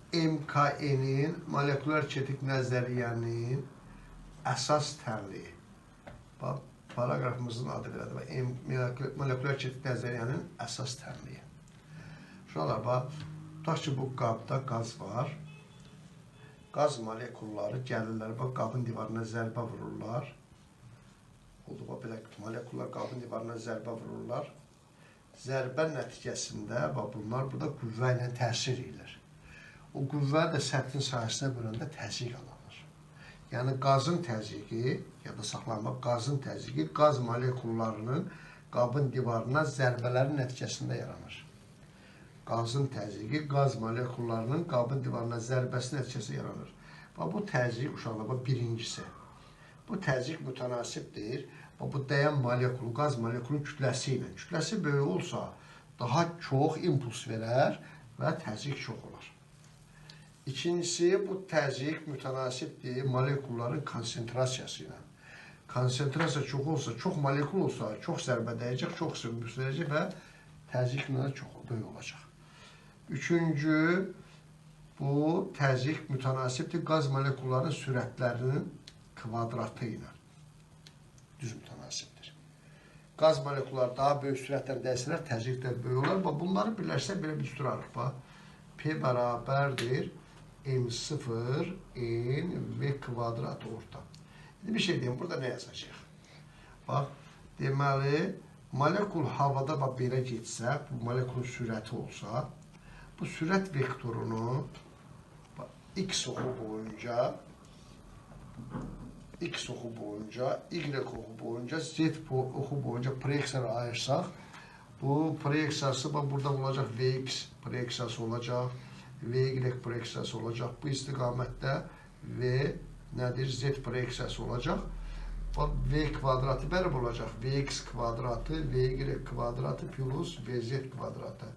MKN-in molekulyar kinetik nəzəriyyənin əsas tənliyi. Bax, paragrafımızın adı belədir. Molekulyar kinetik nəzəriyyənin əsas tənliyi. Şuralar bax, tutaq ki, bu qabda qaz var. Qaz molekulları gəlirlər, bax, qabın divarına zərbə vururlar. Oldu, bax, belə molekullar qabın divarına zərbə vururlar. Zərbə nəticəsində, bax, bunlar burada qüvvə ilə təsir edir. O qüvvə də səthin sahəsinə böləndə təzyiq alınır. Yəni, qazın təzyiqi, ya da saxlanmaq, qazın təzyiqi qaz molekullarının qabın divarına zərbələrin nəticəsində yaranır. Qazın təzyiqi qaz molekullarının qabın divarına zərbəsi nəticəsində yaranır. Bu təzyiq, uşaqlar, birincisi. Bu təzyiq mütənasibdir. Bu dəyən molekul, qaz molekulun kütləsi ilə. Kütləsi böyük olsa, daha çox impuls verər və təzyiq çox olar. İkincisi, bu təzyiq mütənasibdir molekulların konsentrasiyası ilə. Konsentrasiya çox olsa, çox molekul olsa, çox zərbə dəyəcək, çox impuls verəcək və təzyiq çox böyük olacaq. Üçüncü, bu təzyiq mütənasibdir qaz molekullarının sürətlərinin kvadratı ilə. Düz mütənasibdir. Qaz molekulları daha böyük sürətlə dəyişsələr, təzyiq də böyük olar. Bunları birləşsə belə bir sürarıq. P bərabərdir M0 N V kvadrat orta. Bir şey deyim, burada nə yazacaq? Bax, deməli, molekul havada belə getsə, bu molekulun sürəti olsa, bu sürət vektorunu X oxu boyunca, X oxu boyunca, Y oxu boyunca, Z oxu boyunca proyeksiyaya ayırsaq, bu proyeksiyası burada olacaq, Vx proyeksiyası olacaq, Vy proyeksiyası olacaq, bu istiqamətdə V nədir? Z proyeksiyası olacaq. V kvadratı bərabər olacaq, Vx kvadratı, Vy kvadratı plus Vz kvadratı.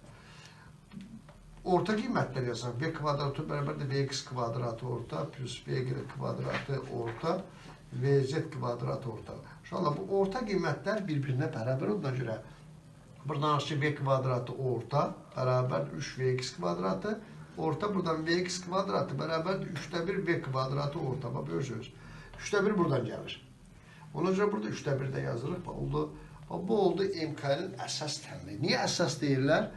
Orta qiymətlər yazaq, V kvadratı bərabərdir Vx kvadratı orta plus Vy kvadratı orta, Vz kvadratı orta. İnşallah bu orta qiymətlər bir-birinə bərabər olduğuna görə buradan aşağı V kvadratı orta bərabər 3Vx kvadratı orta, buradan Vx kvadratı bərabərdir 3də 1 V kvadratı orta. Bax, görürsünüz. 3də 1 buradan gəlir. Ona görə burada 3də 1 də yazırıq. Bu oldu MK-nin əsas tənliyi. Niyə əsas deyirlər?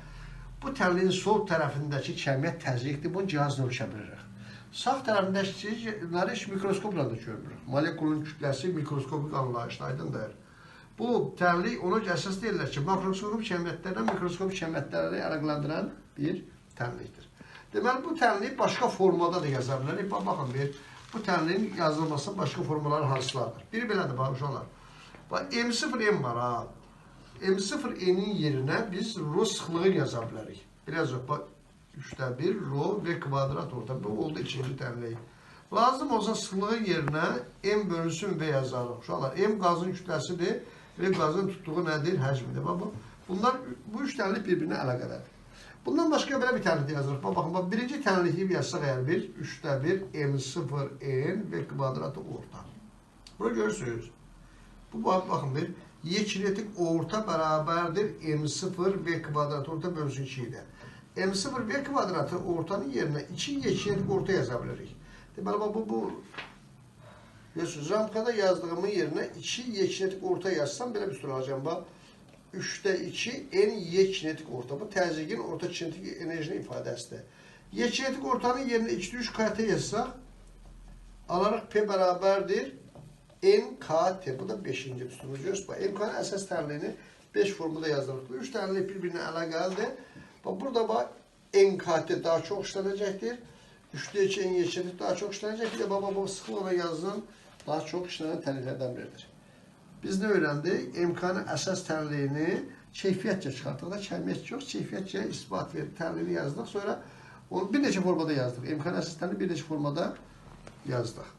Bu tənliyin sol tərəfindəki kəmiyyət təzyiqdir. Bunu cihazla ölçə bilirik. Sağ tərəfindəkiləri mikroskopla da görmürük. Molekulun kütləsi mikroskopik anlayışda aydındır. Bu tənlik ona əsas deyirlər ki, makroskopik kəmiyyətlərlə mikroskopik kəmiyyətləri əlaqələndirən bir tənlikdir. Deməli, bu tənliyi başqa formada da yaza bilərik. Baxın, bu tənliyin yazılması başqa formaları hansılardır? Biri belədir, bax, uşaqlar. M0N var, ha. M0N'in yerinə biz rho sıxlığı yaza bilərik. Biraz yox, bax, 3də 1 rho V kvadrat orta. Bu oldu ikinci tənlik. Lazım olsa sıxlığın yerinə M bölünsün V yazarıq. Uşaqlar, M qazın kütləsidir, V qazın tutduğu nədir? Həcmidir. Bunlar, bu üç tənlik bir-birinə əlaqədədir. Bundan başqa belə bir tənlik yazırıq. Baxın, birinci tənliyi yazsaq əgər bir, 3də 1 M0N V kvadratı orta. Bunu görürsünüz. Bu, baxın, bir Y-kinetik orta bərabərdir M0 V kvadratı orta bölünsün 2 ilə. M0 V kvadratı ortanın yerinə 2 Y-kinetik orta yaza bilirik. Deməli, bu görürsünüz, ramkada yazdığımın yerinə 2 Y-kinetik orta yazsam belə bir soru alacağım. 3də 2 N Y-kinetik orta. Bu təzyiqin orta kinetik enerjinin ifadəsidir. Y-kinetik ortanın yerinə 2də 3 KT yazsaq, alaraq P bərabərdir NKT. Bu da 5-ci üstümüz. Görürsünüz, MK-nın əsas tənliyini 5 formada yazdırıq. Bu 3 tənlik bir-birinə əlaqəlidir. Burada NKT daha çox işlənəcəkdir. 3də 2 N Y-kinetik daha çox işlənəcək. Bir də bu sıxlıqla yazılan daha çox işlənən tənliklərdən biridir. Biz nə öyrəndik? MK-nın əsas tənliyini keyfiyyətcə çıxartdıqda, kəmiyyət yox, keyfiyyətcə isbat verib, tənliyini yazdıq. Sonra onu bir neçə formada yazdıq. MK-nın əsas tənliyi bir neçə formada yazdıq.